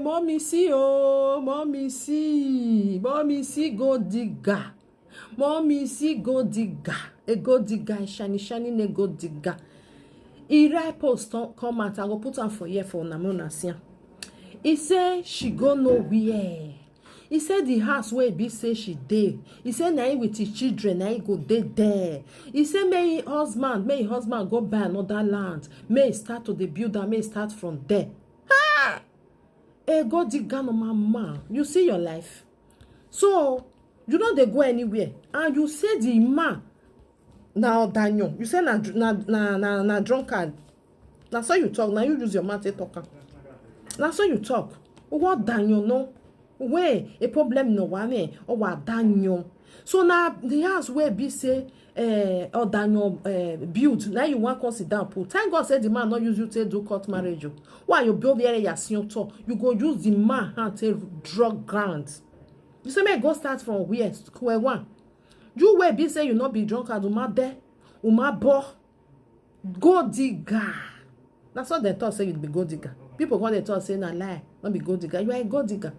mommy see, oh, mommy see Golddigger. Mommy see Golddigger. A Golddigger, shiny, a Golddigger. He write post come out. I go put am for here for Namona Sia. He say she go nowhere. He said the house where be say she dey. He said na with his children, na he go dey there. He said may his husband go buy another land. May he start to the build and may he start from there. Ha! Hey, Golddigger no mama. You see your life. So you know they go anywhere. And you say the man now Daniel. You say na drunkard. Now so you talk. Now you use your mouth to talk. Now so you talk. What Daniel no? Where a problem no one or what Daniel. So now the house where be say or Daniel build. Now you want to sit down put. Thank God said the man not use you to do court marriage. Why you build here your talk? You go use the man hand to drug grant. You say may go start from where? Square one. You where be say you not be drunk as uma there, uma bo. Golddigger. That's what they thought say you be Golddigger. People when they thought say na lie, not be Golddigger. You are a Golddigger.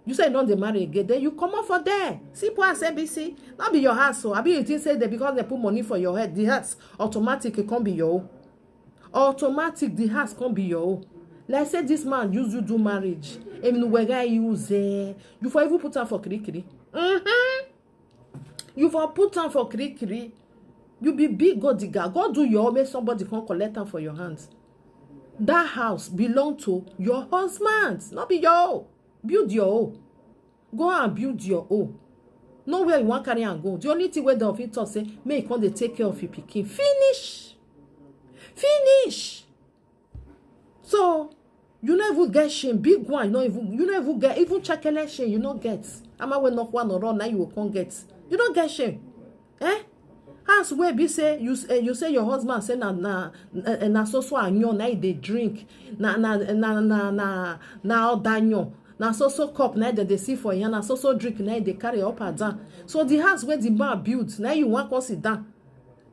You say don't they marry again, then you come up for there. See poor ABC. Not be your house. So I be you say that because they put money for your head, the house automatic it can't be your own. Automatic the house can't be your own. Like say this man use you do marriage. You for even put on for kiri. You for put on for kiri. You be big Golddigger. God do your own, make somebody can collect them for your hands. That house belong to your husband, not be your own. Build your own. Go and build your own. Nowhere you want carry and go. The only thing where the officer say, may you come take care of your pikin. Finish. So you never get shame. Big one, you never get even checkele shame. You not get. Ama when knock one or run now you will come get. You don't get shame. House where be say you say your husband say na so anyo na they drink na danyo. Na so cup na they see for you, na so drink na they carry up and down. So the house where the man built, now you want to sit down.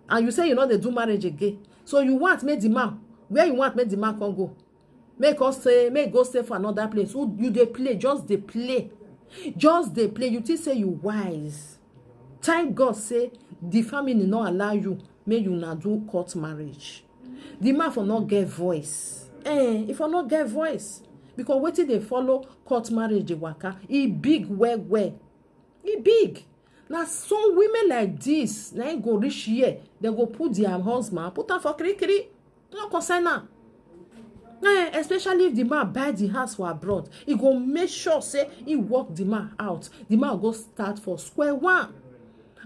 And you say you know they do marriage again. So you want make the man, where you want make the man can go. Make go stay for another place. Who you they play, just they play. You think say you wise. Thank God say the family not allow you, may you not do court marriage. The man for not get voice. If I not get voice. Because waiting they follow court marriage, the waka, he big where. He big. Now some women like this, now go reach here, they go put their husband, put them for kiri. No concern now. Especially if the man buy the house for abroad, he go make sure say he work the man out. The man go start for square one.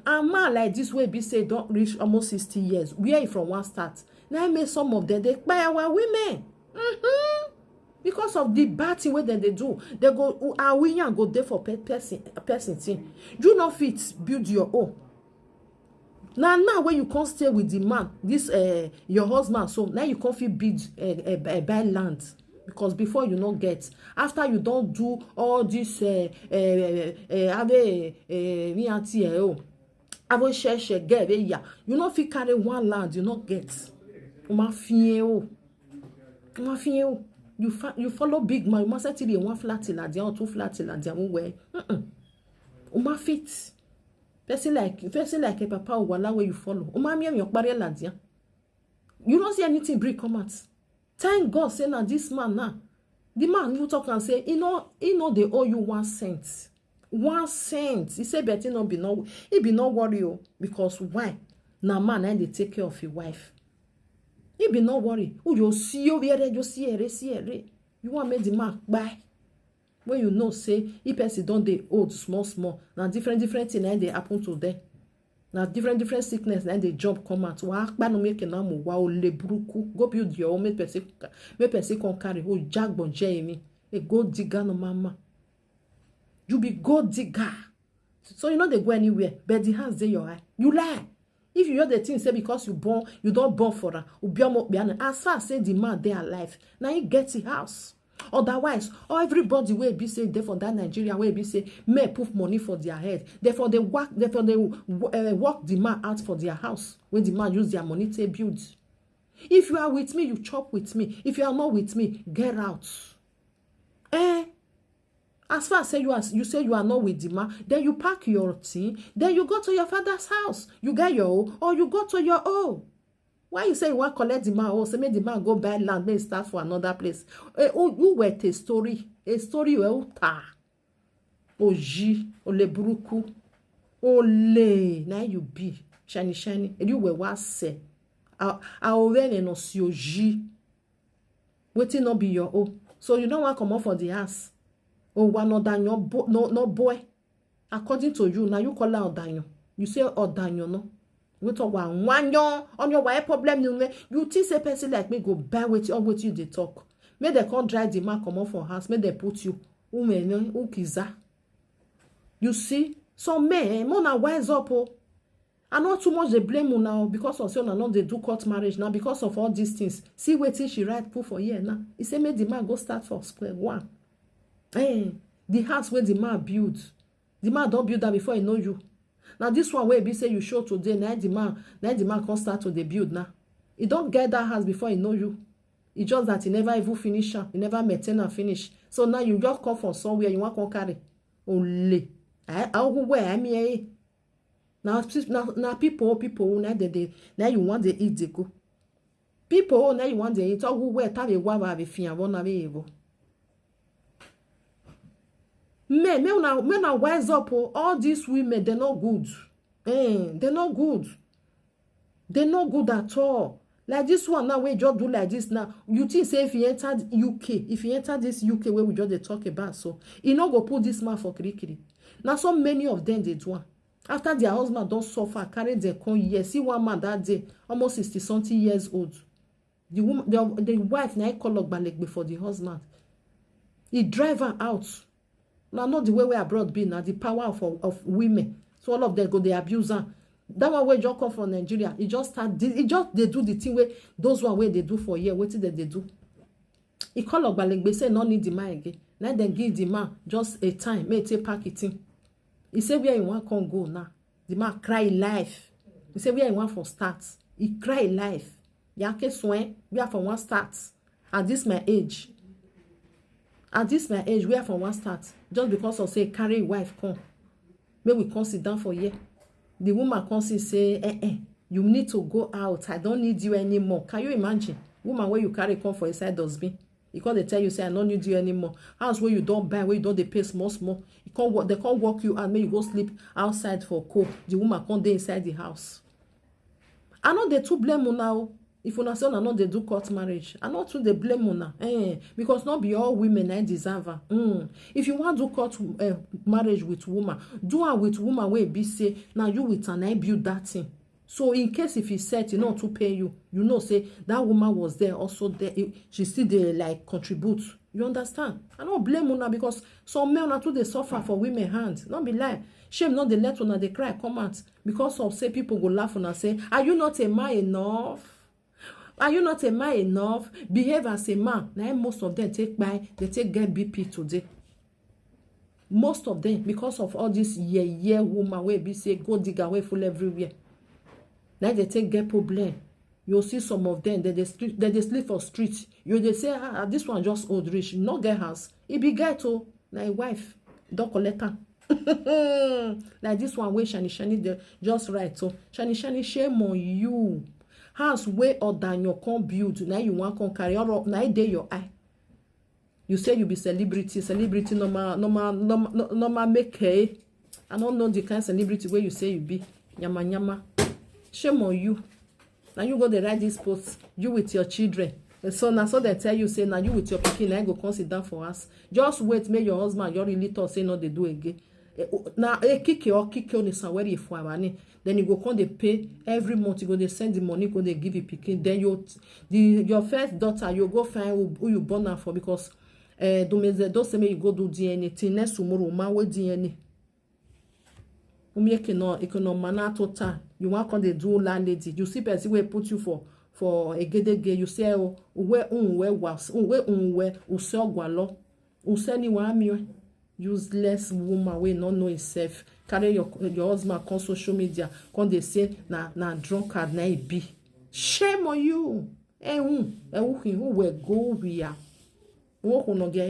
And man like this way be say don't reach almost 60 years. Where he from one start? Now make some of them they buy our women. Because of the bad thing where they do, they go our women go there for person thing. You not fit build your own. Now when you can't stay with the man, this your husband, so now you can't fit build buy land. Because before you not get, after you don't do all this you not fit carry one land, you not get. You follow big man, you must say till one flat till at or two flat till at way. Fit. Person like a papa or wala where you follow. You don't see anything break come out. Thank God say now this man now. The man you talk and say, he know they owe you 1 cent. 1 cent. He say better not be no, he be no worry because why? Now man and they take care of your wife. He be no worry. Oh, you see over here, you see here. You want make the man buy. When you know say if person don't they old small. Now different things and they happen to them. Now different sickness and the job come out. Wa no make na mo wa o le buruku. Go build your own make person can carry who jack bon Jamie. A Golddigger no mama. You be Golddigger. So you know they go anywhere. But the hands they your eye. You lie. If you hear the thing say because you don't born for her. As far as say the man they alive. Now he gets the house. Otherwise, everybody will be say they for that Nigeria will be say may put money for their head. Therefore they work the man out for their house when the man use their money to build. If you are with me, you chop with me. If you are not with me, get out. As far as you say you are not with the man, then you pack your thing, then you go to your father's house. You get your own, or you go to your own. Why you say you want to collect the man? Oh, say make the man go buy land, then start for another place. You wait a story you ta. Oji, ole buruku, ole. Now you be shiny. And you were what say? I already no see oji. Waiting not be your own. So you don't want to come out for the house. Oh, one no Daniel, no boy. According to you, now you call out Daniel. You say Daniel, no. We talk one on your wife problem. You think a person like me go bear with you or with you they talk. May they can't drive the man come out for house. May they put you. Ukiza. You see, some men, mona wise up. Oh. And not too much they blame you now because of saying not they do court marriage now because of all these things. See waiting she write put for here now. He say make the man go start for square one. Hey, the house where the man build. The man don't build that before he know you. Now this one where be say you show today, now the man can start to the build now. He don't get that house before he know you. It's just that he never even finish her. He never maintain and finish. So now you just come from somewhere you want to carry. Only. Now people now you want to eat the go. People now you want to eat all who wear have a wawa be fian won't be able. Men now wise up. All these women, they're not good. They're not good. They're not good at all. Like this one now, we just do like this now. You think say if he entered UK, if he entered this UK where we just they talk about, so he not go put this man for kirikiri. Now so many of them they do. After their husband don't suffer, carry their con years. See one man that day, almost 60-something years old. The woman, the wife now call up back before the husband. He drive her out. Now, not the way we abroad be now, the power of women. So all of them go, they abuse her. That one where just come from Nigeria, they do the thing where those one where they do for a year, what did they do? He call up Balengbe, say no need the man again. Let them give the man just a time, may take pack it in. He say where you want can go now. The man cry life. He say where you want for start. He cry life. Yake soin, we are from one start. At this my age. At this my age, we are from one start. Just because of say carry wife come. May we come sit down for year. The woman comes and say, you need to go out. I don't need you anymore. Can you imagine? Woman where you carry come for inside dustbin. Because they tell you say I don't need you anymore. House where you don't buy, where you don't they pay small. You can't work, they can't walk you and make you go sleep outside for cold. The woman can't dey inside the house. I know they too blame you now. If una say una no dey do court marriage, I not too dey blame una. Because not be all women I deserve her. If you want to do court marriage with woman, do her with woman where be say now you with an I build that thing. So in case if he said you know to pay you, you know say that woman was there also there. She still dey like contribute. You understand? I don't blame una because some men are too they suffer for women hands. Not be lie. Shame not they let una they cry come out because of say people go laugh and say, are you not a man enough? Are you not a man enough? Behave as a man. Now most of them take get BP today. Most of them, because of all this woman where be say Golddigger way full everywhere. Now they take get problem. You'll see some of them they sleep for streets. You they say this one just old rich, not get house. It be get to my wife, don't collect her. Like this one where shani just right. So shani shame on you. House where or Daniel can't build. Now you want to carry on. Now day your eye. You say you be celebrity normal make hay. I don't know the kind of celebrity where you say you be. Nyama. Shame on you. Now you go to write this post. You with your children. So now so they tell you say now you with your pikin. Now go come sit down for us. Just wait. Make your husband your really thought say no they do again. Now kick you on the somewhere if money. Then you go come they pay every month. You go they send the money. Go they give you pikin. Then your first daughter you go find who you born her for because don't say me you go do DNA. Till next tomorrow man with DNA. Mana total. You want come they do landlady. You see person where put you for a gede. You say where was where usogwalo useni wa mi. Useless woman we not know himself. Carry your husband on social media. When they say na drunkard na he be. Shame on you. Who will go we are. Who no get